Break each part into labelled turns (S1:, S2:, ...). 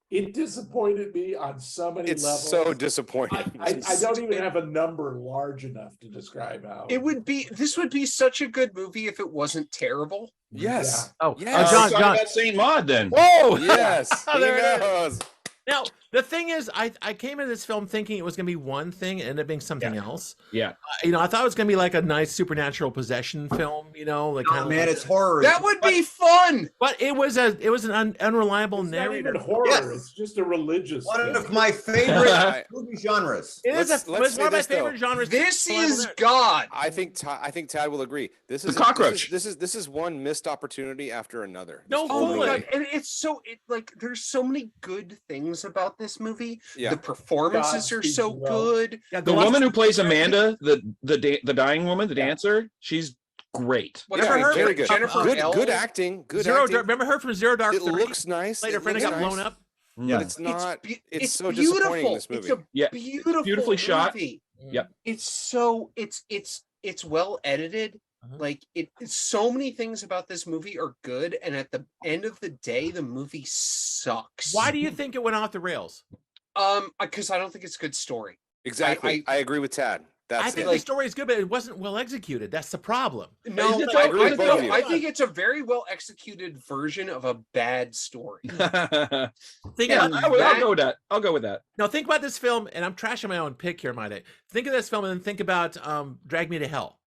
S1: It disappointed me on so many
S2: It's
S1: levels.
S2: so disappointing.
S1: I don't even have a number large enough to describe how
S3: this would be such a good movie if it wasn't terrible.
S2: Yes.
S4: Oh,
S2: yes.
S4: John,
S5: Talk about Saint Maud then.
S4: Whoa!
S2: Yes. He
S4: There it is.
S2: knows.
S4: Now, the thing is, I came into this film thinking it was going to be one thing, and ended up being something else.
S5: Yeah.
S4: I thought it was going to be like a nice supernatural possession film, like kind of.
S6: Man, it's horror.
S3: That would be fun.
S4: But it was an unreliable
S1: it's not
S4: narrator.
S1: even horror.
S6: Yes.
S1: It's just a religious.
S6: One
S1: thing.
S6: of my favorite movie genres.
S4: It is
S2: Let's
S4: it's one
S2: say
S4: of my
S2: this, though.
S4: favorite genres.
S3: This
S4: Unreliable
S3: is
S4: narrator.
S3: God.
S2: I think Tad will agree. This is
S5: The cockroach.
S2: This is one missed opportunity after another.
S4: No,
S3: Oh my
S4: fully.
S3: God. And there's so many good things about this movie.
S2: Yeah.
S3: The performances are so
S1: Godspeed, well.
S3: good.
S4: Yeah,
S5: The woman who plays Amanda, the dying woman, the dancer, she's great.
S3: What's
S4: Remember
S3: her
S4: her?
S2: Very
S3: name?
S2: good.
S3: Jennifer
S2: Good,
S3: L.
S2: good acting. Good
S4: Zero.
S2: acting.
S4: Remember her from Zero Dark
S2: It
S4: 30?
S2: looks nice.
S4: Later,
S2: It
S4: friend
S2: looks
S4: got
S2: nice,
S4: blown up.
S2: but it's not. It's so
S3: beautiful.
S2: disappointing. This movie.
S3: It's a
S5: Yeah.
S3: beautiful,
S5: Beautifully shot.
S3: movie.
S5: Yep.
S3: It's well edited.
S4: Uh-huh.
S3: Like so many things about this movie are good, and at the end of the day, the movie sucks.
S4: Why do you think it went off the rails?
S3: Because I don't think it's a good story.
S2: Exactly. I agree with Tad. That's
S4: I think
S2: it.
S4: the story is good, but it wasn't well executed. That's the problem.
S3: No,
S5: It's
S3: I
S5: all-
S2: agree with both of you.
S3: think it's a very well executed version of a bad story.
S4: Think
S5: Yeah,
S4: about
S5: I'll go with that. I'll go with that.
S4: Now think about this film, and I'm trashing my own pick here, might I? Think of this film, and then think about Drag Me to Hell.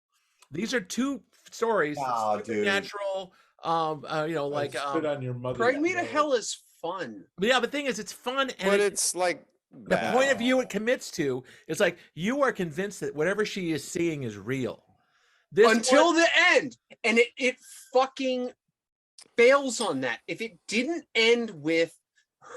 S4: These are two stories,
S6: Oh, dude.
S4: supernatural.
S1: Spit on your mother.
S3: Drag Me to Hell is fun.
S4: Yeah, but the thing is, it's fun, and
S2: But it's like
S4: the point of view it commits to is like you are convinced that whatever she is seeing is real. This
S3: Until
S4: one-
S3: the end. And it fucking fails on that. If it didn't end with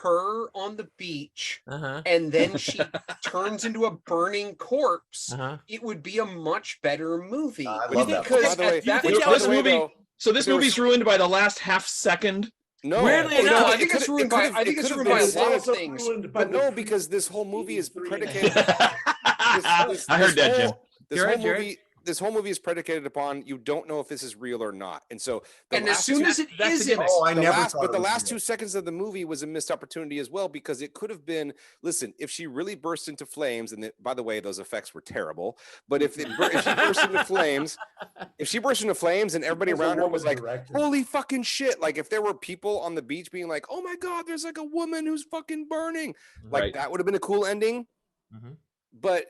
S3: her on the beach
S4: Uh-huh.
S3: and then she turns into a burning corpse,
S4: Uh-huh.
S3: it would be a much better movie.
S6: I love that.
S3: Because
S2: By the way,
S3: at that
S4: think
S3: point,
S4: that was
S5: This
S4: the way,
S5: movie, so this
S2: there was-
S5: movie's ruined by the last half second.
S2: no.
S4: Weirdly
S2: no,
S4: enough,
S3: I
S2: it
S3: think it's
S2: could've-
S3: ruined
S2: it
S3: by
S2: could've-
S3: I think
S2: it
S3: it's
S2: could've
S3: ruined by a
S2: been
S3: lot of
S1: also
S3: things.
S1: ruined by
S2: But no,
S1: the
S2: because this whole movie is
S1: three
S2: predicated.
S5: I heard that, Jim.
S2: This whole movie is predicated upon you don't know if this is real or not, and so
S3: And as soon as it
S4: that's the
S3: isn't,
S4: gimmick.
S6: Oh, I
S2: the
S6: never
S2: last,
S6: thought
S2: but
S6: it
S2: the
S6: was
S2: last
S6: real.
S2: 2 seconds of the movie was a missed opportunity as well, because it could have been. Listen, if she really burst into flames, and by the way, those effects were terrible. But if she burst into flames, and everybody
S1: There's a
S2: around her
S1: woman
S2: was like,
S1: director.
S2: "Holy fucking shit!" Like if there were people on the beach being like, "Oh my god, there's like a woman who's fucking burning," like
S5: Right.
S2: that would have been a cool ending.
S4: Mhm.
S2: But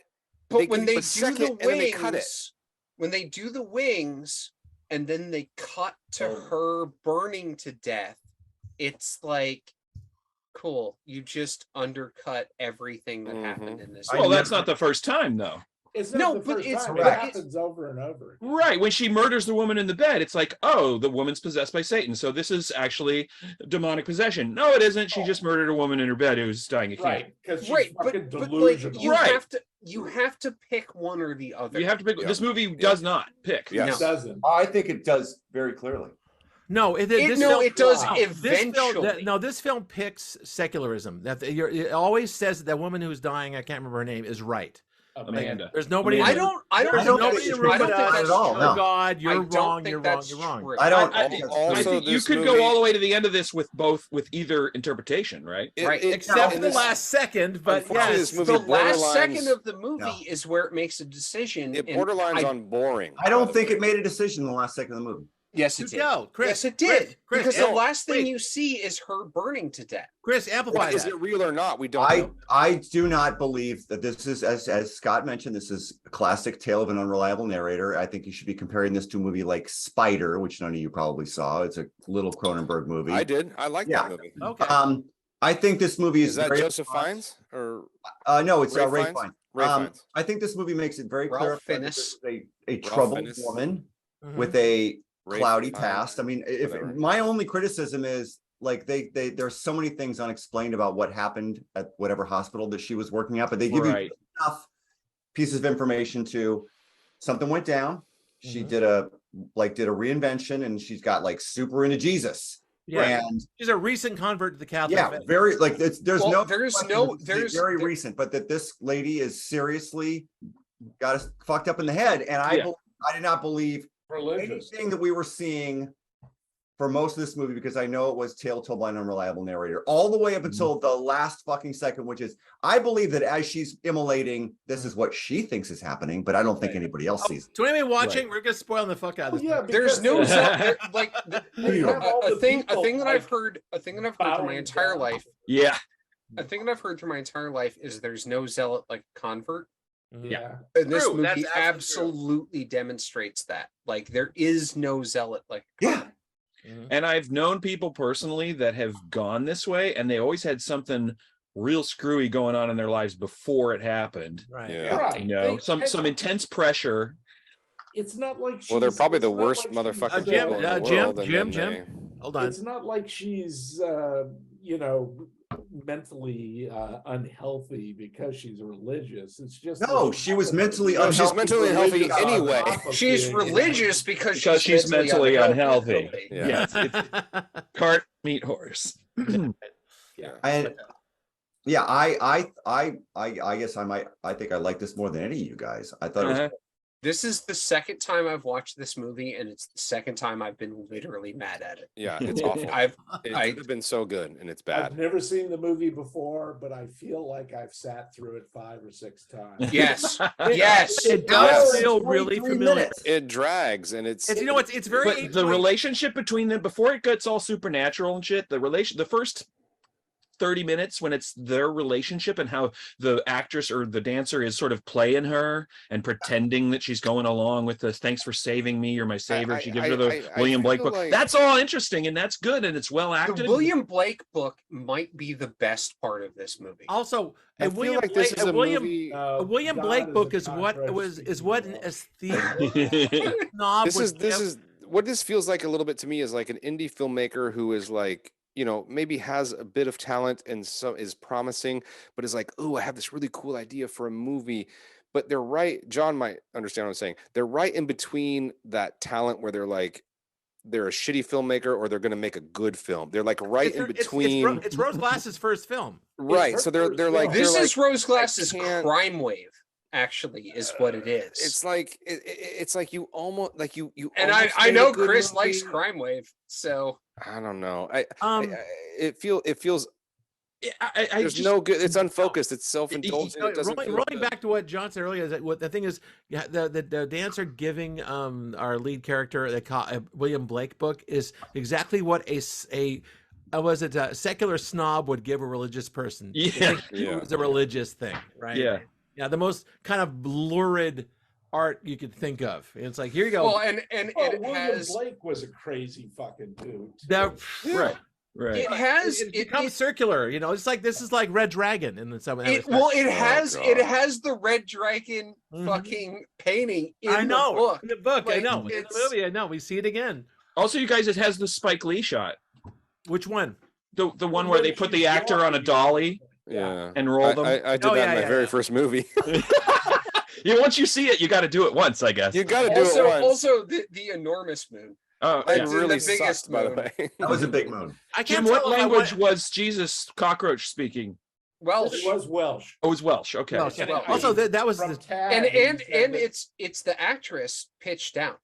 S3: but when
S2: give
S3: they
S2: you
S3: do
S2: a second
S3: the
S2: and then they cut it.
S3: wings, when they do the wings and then they cut to
S1: Oh.
S3: her burning to death, it's like, cool, you just undercut everything that happened in this.
S5: Well,
S3: movie.
S5: that's not the first time, though.
S1: It's
S3: No,
S1: not the
S3: but
S1: first
S3: it's-
S1: time.
S3: but
S1: It
S3: it's-
S1: happens over and over.
S5: Right. When she murders the woman in the bed, it's like, oh, the woman's possessed by Satan. So this is actually demonic possession. No, it isn't. She just murdered a woman in her bed who's dying of cancer.
S1: Right, because she's
S3: Right,
S1: fucking
S3: but like
S1: delusional.
S3: you
S5: Right.
S3: have to pick one or the other.
S5: You have to pick.
S2: Yeah.
S5: This movie does not pick.
S2: Yeah.
S1: It
S2: Yes.
S1: doesn't.
S6: I think it does very clearly.
S4: No, it
S3: It
S4: this
S3: does
S4: film-
S3: eventually.
S4: This film picks secularism. It always says that the woman who's dying, I can't remember her name, is right.
S5: Amanda.
S4: There's nobody.
S3: I
S4: in the-
S3: don't
S4: There's
S3: think
S4: nobody
S3: that's
S4: in the
S3: true.
S4: room
S3: I don't
S4: but
S3: think
S4: us.
S3: that's
S6: at all,
S3: true.
S6: no.
S4: God,
S3: I
S4: you're
S3: don't
S4: wrong.
S3: think
S4: You're wrong.
S3: that's
S4: You're wrong.
S3: true.
S6: I don't.
S5: I,
S6: think that's
S2: also
S5: I
S6: true.
S5: think you
S2: this
S5: could
S2: movie-
S5: go all the way to the end of this with either interpretation, right?
S3: Right,
S4: Except
S2: in
S4: the
S2: this-
S4: last second, but
S2: Unfortunately,
S4: yes.
S2: this movie
S3: The last
S2: borderlines-
S3: second of the movie
S6: No.
S3: is where it makes a decision.
S2: It
S3: and
S2: borderlines
S3: I-
S2: on boring.
S6: I don't think it made a decision in the last second of the movie.
S3: Yes, it did.
S4: No, Chris.
S3: Yes, it did.
S4: Chris,
S3: because
S4: no,
S3: the last thing
S4: wait.
S3: you see is her burning to death.
S4: Chris, amplify
S2: Is
S4: that.
S2: it real or not? We don't
S6: I
S2: know.
S6: I do not believe that this is, as Scott mentioned, this is a classic tale of an unreliable narrator. I think you should be comparing this to a movie like Spider, which none of you probably saw. It's a little Cronenberg movie.
S2: I did. I like
S6: Yeah.
S2: that movie.
S4: Okay.
S6: I think this movie
S2: Is that
S6: very
S2: Joseph Fiennes or
S6: no, it's
S2: Ray
S6: Ray
S2: Fiennes?
S6: Fiennes.
S2: Ray Fiennes?
S6: I think this movie makes it very clear
S3: Ralph
S6: that
S3: Fiennes.
S6: this is a
S2: Ralph
S6: troubled
S2: Fiennes.
S6: woman
S4: Mhm.
S6: with a
S2: Ray
S6: cloudy
S2: Fiennes,
S6: past. I mean, if
S2: whatever.
S6: my only criticism is like there's so many things unexplained about what happened at whatever hospital that she was working at, but they give
S5: Right.
S6: you enough pieces of information to something went down. She
S4: Mhm.
S6: did a reinvention, and she's got like super into Jesus.
S4: Yeah.
S6: And
S4: She's a recent convert to the Catholic
S6: yeah,
S4: faith.
S6: very like there's
S3: Well,
S6: no
S3: there's
S6: question
S3: no-
S6: that it's
S3: there's-
S6: very
S3: there-
S6: recent, but that this lady is seriously got us fucked up in the head, and I
S5: Yeah.
S6: did not believe
S1: Religious.
S6: anything that we were seeing for most of this movie because I know it was tale told by an unreliable narrator all the way up until the last fucking second, which is I believe that as she's immolating, this is what she thinks is happening, but I don't think anybody else sees it.
S4: To anybody watching, we're gonna spoil the fuck out of this.
S1: Yeah,
S4: movie.
S3: There's no like
S1: You have all
S3: a
S1: the
S3: thing
S1: people,
S3: that
S1: like,
S3: I've heard through my
S1: bowing
S3: entire
S1: down.
S3: life.
S5: Yeah.
S3: A thing that I've heard through my entire life is there's no zealot like convert.
S1: Yeah.
S3: And this
S4: True, that's
S3: movie
S4: absolutely true.
S3: absolutely demonstrates that. Like there is no zealot like
S6: Yeah.
S5: And I've known people personally that have gone this way, and they always had something real screwy going on in their lives before it happened.
S4: Right.
S2: Yeah.
S1: Right.
S5: You know,
S1: They-
S5: some intense pressure.
S1: It's not like
S2: Well, they're
S1: she's-
S2: probably
S1: it's
S2: the
S1: not
S2: worst
S1: like she's,
S2: motherfucking
S4: Jim,
S2: people in the
S4: Jim,
S2: world. and
S4: Jim,
S2: then
S4: Jim. Hold on.
S1: It's not like she's you know, mentally unhealthy because she's religious. It's just
S6: No, she was mentally
S2: No, she's
S6: unhealthy.
S2: mentally unhealthy
S6: religious on
S2: anyway.
S6: top of
S3: she's
S6: being-
S3: religious because
S5: she's mentally unhealthy.
S2: Yeah.
S5: Yes, it's cart meet horse.
S6: And yeah, I guess I think I like this more than any of you guys. I thought it was
S5: Uh-huh.
S3: This is the second time I've watched this movie, and it's the second time I've been literally mad at it.
S2: Yeah, it's awful.
S3: I've
S2: It
S3: I-
S2: could have been so good, and it's
S1: I've
S2: bad.
S1: never seen the movie before, but I feel like I've sat through it 5 or 6 times.
S3: yes, yes.
S4: It does
S6: Hour and
S4: feel really
S6: 23
S4: familiar.
S6: minutes.
S2: It drags, and it's
S4: It's, you know, it's very.
S5: But the relationship between them before it gets all supernatural and shit, the first 30 minutes when it's their relationship and how the actress or the dancer is sort of playing her and pretending that she's going along with this, thanks for saving me, you're my savior. She gives her the
S2: I
S5: William Blake
S2: feel
S5: book.
S2: like-
S5: That's all interesting and that's good and it's well acted.
S3: The William Blake book might be the best part of this movie.
S4: Also,
S2: I
S4: a
S2: feel
S4: William
S2: like this
S4: Blake,
S2: is
S4: a
S2: a
S4: William,
S2: movie.
S4: a William
S1: God
S4: Blake
S1: is
S4: book
S1: a
S4: is what
S1: cockroach
S4: was is
S1: speaking
S4: what an
S1: of.
S4: aesthete snob
S2: This
S4: would
S2: is
S4: give.
S2: what this feels like a little bit to me is like an indie filmmaker who is like, you know, maybe has a bit of talent and so is promising, but is like, oh, I have this really cool idea for a movie. But they're right. John might understand what I'm saying. They're right in between that talent where they're like, they're a shitty filmmaker or they're going to make a good film. They're like right in between.
S4: It's Rose Glass's first film.
S2: Right.
S1: her
S2: So they're
S1: first
S2: like,
S1: film.
S3: This
S2: they're
S3: is
S2: like,
S3: Rose Glass's
S2: can't-
S3: crime wave, actually, is what it is.
S2: it's like it's like you almost like you
S3: and
S2: almost
S3: I
S2: made a
S3: know
S2: good
S3: Chris likes
S2: movie.
S3: crime wave, so
S2: I don't know. It feels
S5: I
S2: there's
S5: just,
S2: no good. It's unfocused. It's
S4: No,
S2: self-indulgent. It doesn't feel
S4: rolling
S2: good.
S4: back to what John said earlier, is that what the thing is, yeah, the dancer giving our lead character the William Blake book is exactly what a secular snob would give a religious person.
S5: Yeah.
S2: Yeah.
S4: It's a religious thing, right?
S5: yeah.
S4: Yeah, the most kind of lurid art you could think of. It's like, here you go.
S3: well, and
S1: Oh,
S3: it
S1: William
S3: has
S1: Blake was a crazy fucking dude.
S4: That-
S5: Right. Right.
S3: it has
S4: it becomes circular, you know. It's like this is like Red Dragon in some.
S3: it
S2: Oh,
S3: has the red dragon
S4: Mhm.
S3: fucking painting in
S4: I know
S3: the book.
S4: in the book. I
S3: Like,
S4: know in the
S3: it's-
S4: movie. I know we see it again.
S5: Also, you guys, it has the Spike Lee shot.
S4: Which one?
S5: The one where they put the actor on a dolly
S2: Yeah.
S5: and roll them.
S2: I did
S4: Oh,
S2: that
S4: yeah,
S2: in my
S4: yeah,
S2: very
S4: yeah.
S2: first movie.
S5: Yeah, once you see it, you got to do it once, I guess.
S2: You got to do it
S3: Also,
S2: once.
S3: also the enormous moon.
S5: Oh,
S2: That
S3: It's in
S2: really
S3: the biggest
S2: sucked, by the
S3: moon.
S2: way.
S6: That was a big moon.
S4: I
S5: Jim,
S4: can't
S5: what
S4: tell if I
S5: language
S4: want-
S5: was Jesus cockroach speaking?
S3: Welsh.
S1: It was Welsh.
S5: Oh, it was Welsh. Okay.
S4: No,
S1: And
S3: well,
S4: also, that was
S1: From
S4: the.
S1: Tad,
S3: And
S1: he
S3: and
S1: said
S3: and
S1: that-
S3: it's the actress pitched down.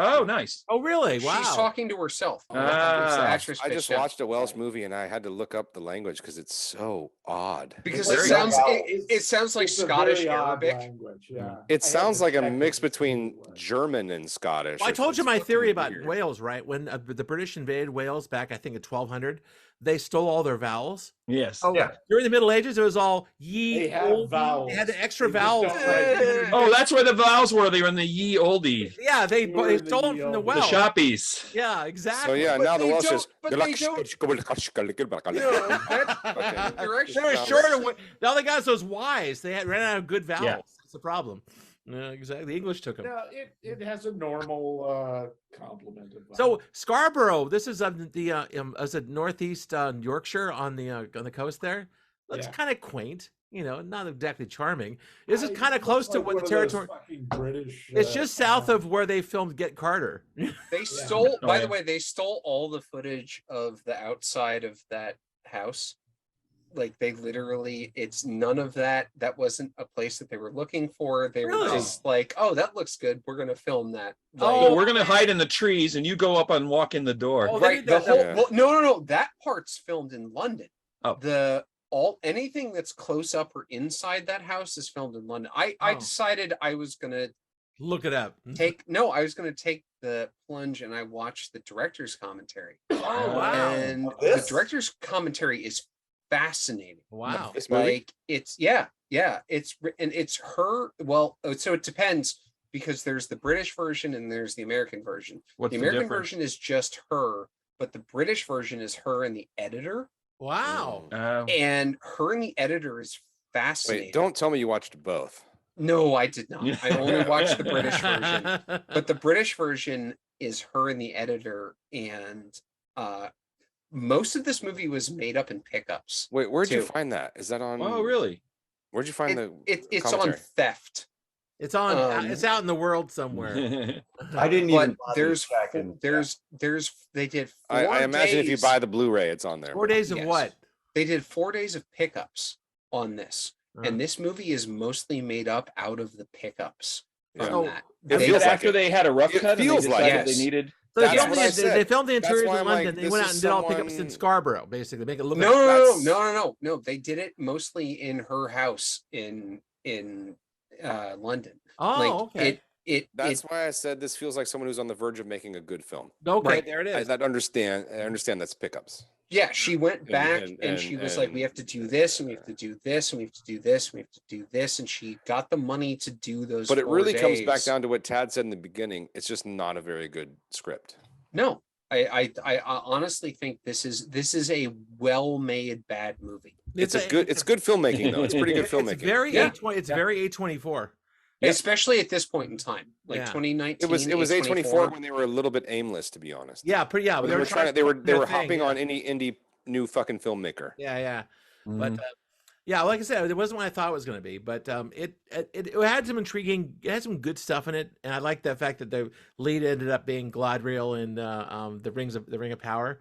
S5: Oh, nice.
S4: Oh, really? Wow.
S3: She's talking to herself.
S2: Oh,
S5: Ah.
S3: It's the actress
S2: I just
S3: pitched down.
S2: watched a Welsh movie and I had to look up the language because it's so odd.
S3: because
S1: Very
S3: it sounds
S1: odd.
S3: it sounds like
S1: It's a
S3: Scottish
S1: very odd
S3: Arabic.
S1: language, yeah. I
S2: It
S1: had
S2: sounds
S1: to
S2: like a
S1: check
S2: mix
S1: it.
S2: between German and Scottish.
S4: Well, I
S2: or
S4: told you
S2: something.
S4: my theory
S2: It's
S4: about
S2: weird.
S4: Wales, right? When the British invaded Wales back, I think in 1200, they stole all their vowels.
S5: Yes.
S4: Oh,
S6: Yeah.
S4: during the Middle Ages, it was all ye.
S1: They had
S4: olde.
S1: vowels.
S4: They had the extra
S1: They just
S4: vowels.
S1: don't write-
S5: Oh, that's where the vowels were. They were in the ye oldie.
S4: Yeah, they
S1: They were
S4: stole them
S1: the,
S4: from the
S1: the
S5: The
S4: Welsh.
S5: shoppies.
S4: Yeah,
S2: So
S4: exactly.
S2: yeah,
S3: But
S2: now the
S3: they
S2: Welsh
S3: don't-
S2: is.
S3: but they don't-
S2: Yeah,
S3: You're actually
S4: They were
S2: Sounds-
S4: short. All they got was those Y's. They ran out of good vowels.
S5: Yeah.
S4: That's the problem. Yeah, exactly. The English took them.
S1: No, it has a normal complement of
S4: So Scarborough, this is is it northeast Yorkshire on the coast there? Looks
S1: Yeah.
S4: kind of quaint, you know, not exactly charming. This is
S1: I-
S4: kind of
S1: it
S4: close
S1: looks
S4: to
S1: like
S4: what the
S1: one of those
S4: territory.
S1: fucking British.
S4: It's just south of where they filmed Get Carter.
S3: They stole,
S5: Oh,
S3: by
S5: yeah.
S3: the way, they stole all the footage of the outside of that house. they literally, it's none of that. That wasn't a place that they were looking for. They were
S4: Really?
S3: just like, oh, that looks good. We're gonna film that.
S4: Oh,
S5: So we're gonna hide in the trees, and you go up and walk in the door.
S4: Oh, they
S3: right.
S4: did
S3: The
S4: that.
S3: whole
S2: Yeah.
S3: well, no. That part's filmed in London.
S5: Oh.
S3: Anything that's close up or inside that house is filmed in London. I
S4: Oh.
S3: decided I was gonna
S4: Look it up.
S3: I was gonna take the plunge, and I watched the director's commentary.
S4: Oh, wow.
S3: And
S6: Of
S3: the
S6: this?
S3: director's commentary is fascinating.
S4: Wow.
S2: This movie?
S3: Like it's it's her. Well, so it depends, because there's the British version and there's the American version.
S5: What's
S3: The
S5: the
S3: American
S5: difference?
S3: version is just her, but the British version is her and the editor.
S4: Wow.
S3: And her and the editor is fascinating.
S2: Wait, don't tell me you watched both.
S3: No, I did not. I only watched the British version. But the British version is her and the editor, and most of this movie was made up in pickups.
S2: Wait, where'd you
S3: Two.
S2: find that? Is that on?
S5: Oh, really?
S2: Where'd you find the?
S3: It's on
S2: commentary?
S3: Theft.
S4: It's on.
S3: Um,
S4: It's out in the world somewhere.
S6: I didn't
S3: But
S6: even bother to check, and
S3: they did
S2: I imagine if you
S3: days-
S2: buy the Blu-ray, it's on there.
S4: 4 days of
S3: Yes.
S4: what?
S3: they did 4 days of pickups on this. And this movie is mostly made up out of the pickups
S2: Yeah.
S3: from
S4: Oh,
S3: that.
S2: It
S3: They-
S2: feels like
S5: after
S2: it.
S5: they had a rough
S2: It
S5: cut, and they
S2: feels like
S5: decided
S3: it.
S5: they needed.
S4: So they
S2: That's
S4: filmed,
S2: what I
S4: the,
S2: said.
S4: they filmed the
S2: That's
S4: interiors
S2: why
S4: in
S2: I'm
S4: London.
S2: like,
S4: They
S2: this
S4: went out
S2: is
S4: and did all pickups in
S2: someone-
S4: Scarborough, basically. Make it look
S3: No,
S4: like
S2: That's-
S3: no. They did it mostly in her house in London.
S4: Oh,
S3: Like
S4: okay.
S2: That's why I said this feels like someone who's on the verge of making a good film.
S4: Okay,
S3: right.
S4: there it
S2: I
S4: is.
S2: understand that's pickups.
S3: Yeah, she went back and,
S2: and-
S3: she was like, we have to do this, and we have to do this, and we have to do this, and we have to do this, and she got the money to do those.
S2: But it
S3: 4
S2: really comes back
S3: days.
S2: down to what Tad said in the beginning. It's just not a very good script.
S3: No, I honestly think this is a well-made bad movie.
S2: It's good filmmaking though. It's pretty good filmmaking.
S4: It's very
S3: Yeah.
S4: It's very A24.
S2: Yeah.
S3: Especially at this point in time, like
S4: Yeah.
S3: 2019.
S2: It was A24 when they were a little bit aimless, to be honest.
S4: Yeah, pretty. Yeah,
S2: They were
S4: trying
S2: they were
S4: to do a thing,
S2: hopping
S4: yeah.
S2: on any indie new fucking filmmaker.
S4: Yeah. But
S5: Mhm.
S4: yeah, like I said, it wasn't what I thought it was going to be. But it had some intriguing, it had some good stuff in it, and I like the fact that the lead ended up being Galadriel in the Ring of Power.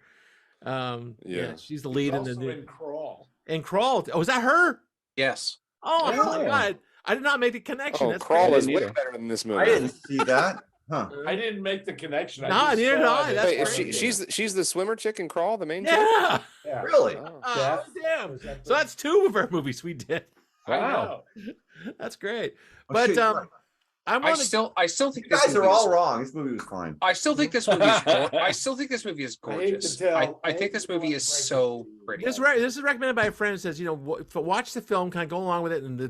S2: Yeah.
S4: She's the lead in
S1: Also
S4: the
S1: in Crawl.
S4: and Crawl. Oh, was that her?
S3: Yes.
S4: Oh my
S5: Yeah.
S4: God! I did not make the connection.
S2: Oh,
S4: That's
S2: Crawl
S4: great.
S2: is way
S5: neither.
S2: better than this movie.
S6: I didn't see that. Huh.
S1: I didn't make the connection.
S4: No,
S1: just
S4: neither did
S1: saw
S4: I.
S1: it.
S4: That's
S2: Wait, is
S4: great.
S2: she's the swimmer chick in Crawl, the main chick?
S4: Yeah.
S1: Yeah.
S6: Really?
S2: Oh.
S4: Oh,
S1: Death.
S4: damn.
S1: Was that
S4: So
S1: the-
S4: that's 2 of our movies we did.
S1: I
S5: Wow.
S1: know.
S4: That's great.
S6: Oh,
S4: But
S6: shit,
S4: I
S3: I
S4: want to.
S3: still think
S6: you
S3: this
S6: guys are
S3: movie is-
S6: all wrong. This movie was fine.
S3: I still think this movie is. I still think this movie is
S1: I hate to
S3: gorgeous.
S1: tell-
S3: I
S1: I hate
S3: think
S1: to
S3: this movie
S1: tell
S3: is
S1: break it
S3: so
S1: to you.
S3: pretty.
S4: This is recommended by a friend who says, watch the film, kind of go along with it, and the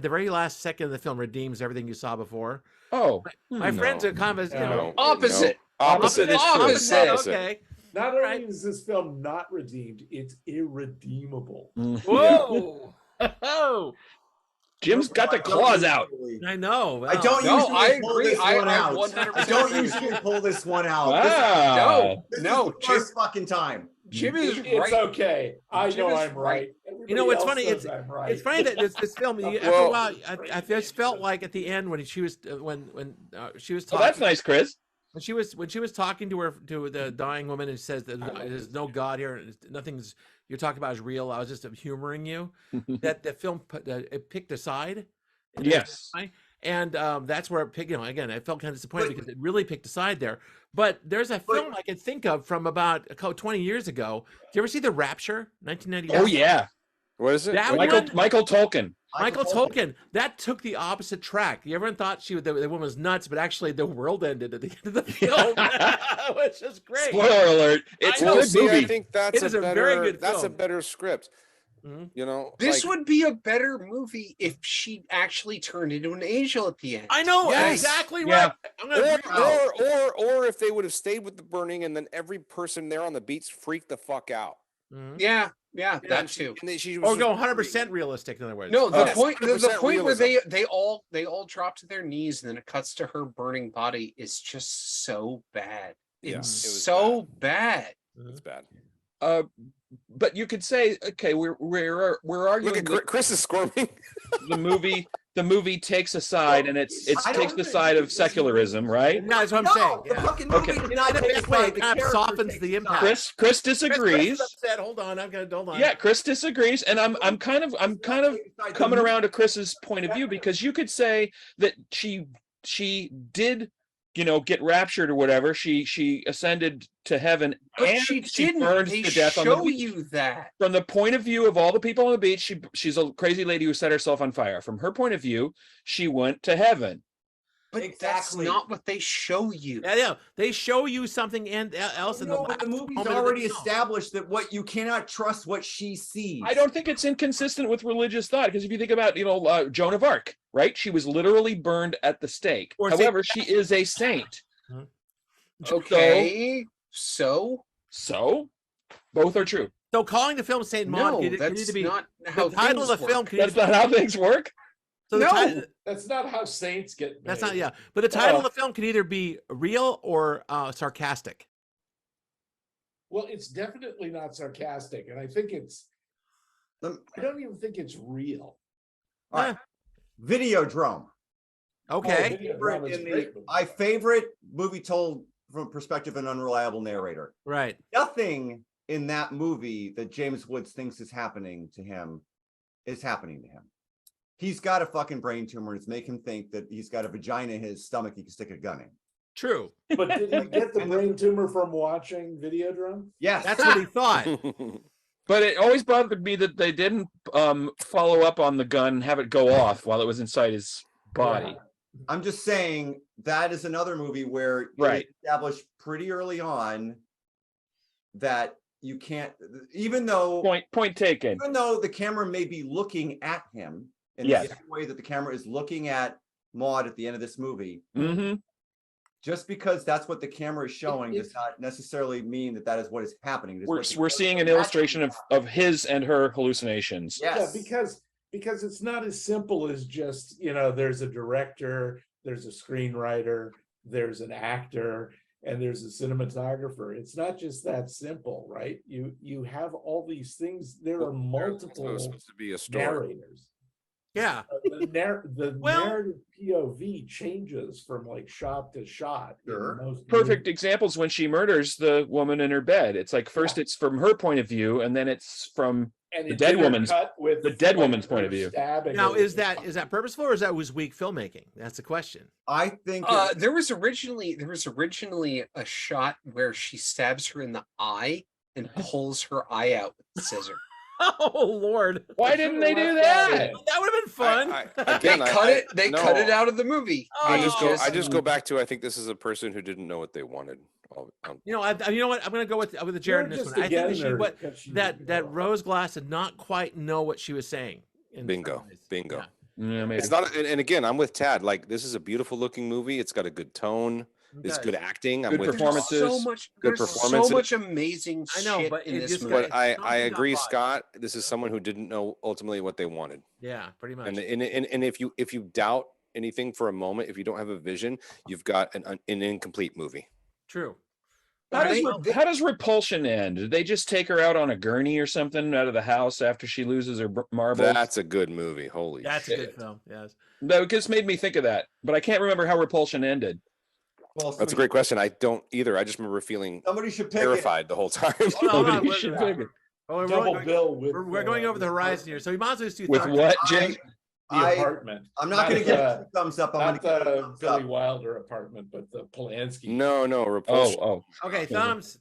S4: very last second of the film redeems everything you saw before.
S5: Oh,
S4: My
S5: no.
S4: friends are kind of,
S2: No.
S3: Opposite.
S2: Opposite is true.
S3: Opposite.
S4: Okay.
S1: Not only
S4: Right.
S1: is this film not redeemed, it's irredeemable.
S4: Whoa. Oh,
S5: Jim's got the claws out.
S4: I know.
S6: I don't
S3: No,
S6: usually
S3: I
S6: pull
S3: agree.
S6: this
S3: I
S6: one out.
S3: 100%
S6: I don't
S3: agree with
S6: usually
S3: you.
S6: pull this one out.
S5: Wow.
S6: This
S3: No,
S6: is the first fucking time.
S3: Jim is
S1: It's
S3: right.
S1: okay. I
S3: Jim
S1: know
S3: is
S1: I'm
S3: right.
S1: right.
S4: You know what's
S1: Everybody
S4: funny?
S1: else says I'm right.
S4: It's funny that this film. After a
S2: Well-
S4: while, I just felt like at the end when she was when she was
S5: Oh,
S4: talking.
S5: that's nice, Chris.
S4: When she was talking to the dying woman and says that there's no God here, and nothing's you're talking about is real. I was just humoring you. That the film it picked a side.
S5: Yes.
S4: And that's where it picked. Again, I felt kind of disappointed because it really picked a side there. But there's a film I can think of from about 20 years ago. Did you ever see The Rapture, 1991?
S5: Oh yeah,
S2: What is it?
S4: That
S2: What-
S4: one-
S5: Michael Tolkien.
S4: Michael Tolkien. That took the opposite track. You ever thought the woman was nuts, but actually the world ended at the end of the film, which is great.
S5: Spoiler alert! It's a
S4: know.
S2: Well,
S5: good
S2: see, I
S5: movie.
S2: think that's
S4: It is
S2: a
S4: a
S2: better
S4: very good
S2: that's a
S4: film.
S2: better script.
S4: Mhm.
S2: You know,
S3: This
S2: like,
S3: would be a better movie if she actually turned into an angel at the end.
S4: I know
S2: Yes.
S4: exactly
S5: Yeah.
S4: right. I'm gonna
S2: or if they would have stayed with the burning and then every person there on the beach freaked the fuck out.
S4: Mhm.
S3: Yeah, that
S2: And
S3: too.
S2: and then she was
S4: Or go
S2: just
S4: 100% realistic. In other words,
S3: No, the
S2: Yes,
S3: point the
S2: 100%
S3: point where
S2: realism.
S3: they all drop to their knees and then it cuts to her burning body is just so bad.
S2: Yeah,
S3: It's
S2: it was
S3: so bad.
S2: It's bad.
S5: But you could say, okay, we're arguing
S2: Look at Chris is squirming.
S5: the movie the movie takes a side, and it
S6: I
S5: takes
S6: don't
S5: the
S6: think
S5: side of
S6: it's-
S5: secularism, right?
S4: No, that's what I'm saying.
S6: The
S4: Yeah.
S6: fucking movie
S5: Okay.
S6: did not
S4: In a
S6: take
S4: bad
S6: a
S4: way,
S6: side.
S4: it
S6: The
S4: kind of
S6: character
S4: softens
S6: takes
S4: the
S6: a
S4: impact.
S6: side.
S5: Chris
S4: Chris
S5: disagrees.
S4: is upset. Hold on, hold on.
S5: Yeah, Chris disagrees, and I'm kind of coming around to Chris's point of view, because you could say that she did, get raptured or whatever. She ascended to heaven,
S3: But
S5: and
S3: she
S5: she
S3: didn't.
S5: burns
S3: They
S5: to death on the
S3: show
S5: beach.
S3: you that.
S5: From the point of view of all the people on the beach, she's a crazy lady who set herself on fire. From her point of view, she went to heaven.
S3: But
S6: Exactly.
S3: that's not what they show you.
S4: Yeah. They show you something else in the
S6: No, but the
S4: last
S6: movie's
S4: moment of the
S6: already
S4: film.
S6: established that what you cannot trust what she sees.
S5: I don't think it's inconsistent with religious thought, because if you think about, Joan of Arc, right? She was literally burned at the stake.
S4: Or
S5: However, she is a saint.
S3: Okay, so
S5: So both are true.
S4: So calling the film Saint Maud
S3: no,
S4: could
S3: that's
S4: either be
S3: not how
S4: the title of the
S3: things
S4: film.
S3: work.
S4: Could
S5: That's
S4: either,
S5: not how things work.
S4: so the
S3: No.
S4: title,
S1: That's not how saints get made.
S4: that's not. Yeah, but the title of
S5: Oh.
S4: the film can either be real or sarcastic.
S1: Well, it's definitely not sarcastic, and I think it's. I don't even think it's real.
S6: All right. Videodrome.
S4: Okay.
S1: Videodrome is a great movie.
S6: My favorite movie told from perspective of an unreliable narrator.
S4: Right.
S6: Nothing in that movie that James Woods thinks is happening to him is happening to him. He's got a fucking brain tumor. It's making him think that he's got a vagina in his stomach he can stick a gun in.
S4: True.
S1: But did he get the brain tumor from watching Videodrome?
S6: Yes.
S4: That's what he thought.
S5: But it always bothered me that they didn't follow up on the gun, have it go off while it was inside his body.
S6: I'm just saying that is another movie where
S5: Right.
S6: it established pretty early on that you can't, even though
S5: Point taken.
S6: the camera may be looking at him in
S5: Yes.
S6: the same way that the camera is looking at Maud at the end of this movie,
S5: Mm-hmm.
S6: just because that's what the camera is showing does not necessarily mean that that is what is happening. It is
S5: We're
S6: what the
S5: we're
S6: camera
S5: seeing
S6: is
S5: an illustration
S6: imagining.
S5: of his and her hallucinations.
S6: Yes.
S1: Yeah, because it's not as simple as just, there's a director, there's a screenwriter, there's an actor, and there's a cinematographer. It's not just that simple, right? You have all these things. There are
S2: So
S1: multiple
S2: it's supposed to be a story.
S1: narrators.
S4: Yeah.
S1: The
S4: Well-
S1: narrative POV changes from like shot to shot. in
S6: Sure.
S1: most
S5: Perfect
S1: movies.
S5: examples when she murders the woman in her bed. It's like first it's from her point of view, and then it's from
S1: And
S5: the
S1: it's
S5: dead
S1: intercut
S5: woman's-
S1: with
S5: the dead
S1: like,
S5: woman's point
S1: her
S5: of view.
S1: stabbing
S4: Now,
S1: her.
S4: is that purposeful or is that was weak filmmaking? That's the question.
S6: I think
S3: There was originally a shot where she stabs her in the eye and pulls her eye out with the scissor.
S4: Oh Lord,
S5: Why didn't they do that?
S4: that would have been fun.
S3: They cut it out of the movie.
S5: Oh,
S2: I
S3: They
S2: just go back to, I think this is a person who didn't know what they wanted.
S4: You know what? I'm going to go with the Jared in this one. I think that Rose Glass did not quite know what she was saying. in
S2: Bingo,
S4: some ways.
S2: bingo.
S4: Yeah.
S5: Yeah, maybe.
S2: It's not, and again, I'm with Tad. Like, this is a beautiful looking movie. It's got a good tone. It's
S4: Okay.
S2: good acting. I'm
S5: Good
S2: with
S5: performances.
S2: Good
S3: So
S2: performances.
S3: much amazing
S4: I know,
S3: shit
S4: but
S3: in
S4: it
S3: this
S4: just
S3: movie.
S4: got-
S2: But I
S4: Something
S2: agree,
S4: got bought.
S2: Scott. This is someone who didn't know ultimately what they wanted.
S4: Yeah, pretty much.
S2: And if you doubt anything for a moment, if you don't have a vision, you've got an incomplete movie.
S4: True.
S5: How does Repulsion end? Did they just take her out on a gurney or something out of the house after she loses her marbles?
S2: That's a good movie. Holy
S4: That's a
S2: shit.
S4: good film. Yes.
S5: That just made me think of that, but I can't remember how Repulsion ended.
S6: well,
S2: That's a great question. I don't either. I just remember feeling
S6: somebody should pick it.
S2: terrified the whole time.
S4: Hold on, hold on,
S5: Nobody
S4: we're-
S5: should pick it.
S4: Oh, we're,
S1: Double
S4: going,
S1: bill with.
S4: we're going over the horizon here, so we might as well just do
S5: With
S4: thumbs
S5: what,
S4: up.
S5: Jim?
S1: The
S6: I-
S1: apartment.
S6: I'm not going to give
S1: the-
S6: it a thumbs up. I'm
S1: Not
S6: going to give it a
S1: the
S6: thumbs
S1: Billy
S6: up.
S1: Wilder apartment, but the Polanski.
S2: No, Repulsion.
S5: Oh,
S4: Okay, thumbs.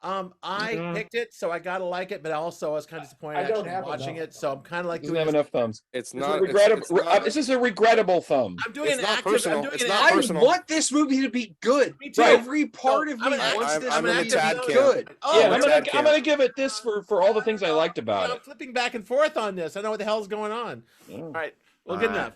S4: I
S5: Mhm.
S4: picked it, so I gotta like it, but also I was kind of disappointed
S1: I don't
S4: actually
S1: have
S4: watching
S1: enough.
S4: it. So I'm kind of like
S5: doesn't
S4: doing
S5: have
S4: this.
S5: enough thumbs.
S2: It's
S5: It's
S2: not.
S5: regrettable.
S2: It's not-
S5: This is a regrettable thumb.
S4: I'm doing
S2: It's
S4: an
S2: not
S4: active.
S2: personal.
S4: I'm doing
S2: It's
S4: an
S2: not
S3: I
S4: active.
S2: personal.
S3: want this movie to be good.
S4: Me too.
S3: Every part
S4: So,
S3: of
S4: I'm
S3: me
S4: an
S3: wants
S2: active-
S3: this
S2: I'm in
S3: movie
S2: the
S3: to
S2: Tad
S3: be
S2: camp.
S3: good.
S4: Oh,
S5: Yeah,
S2: I'm
S5: I'm
S2: a
S5: gonna
S2: Tad
S5: I'm gonna give it this for all the things I liked about
S4: I'm
S5: it.
S4: flipping back and forth on this. I know what the hell's going on.
S5: Oh.
S4: All right. Well,
S6: All
S4: good
S6: right.
S4: enough.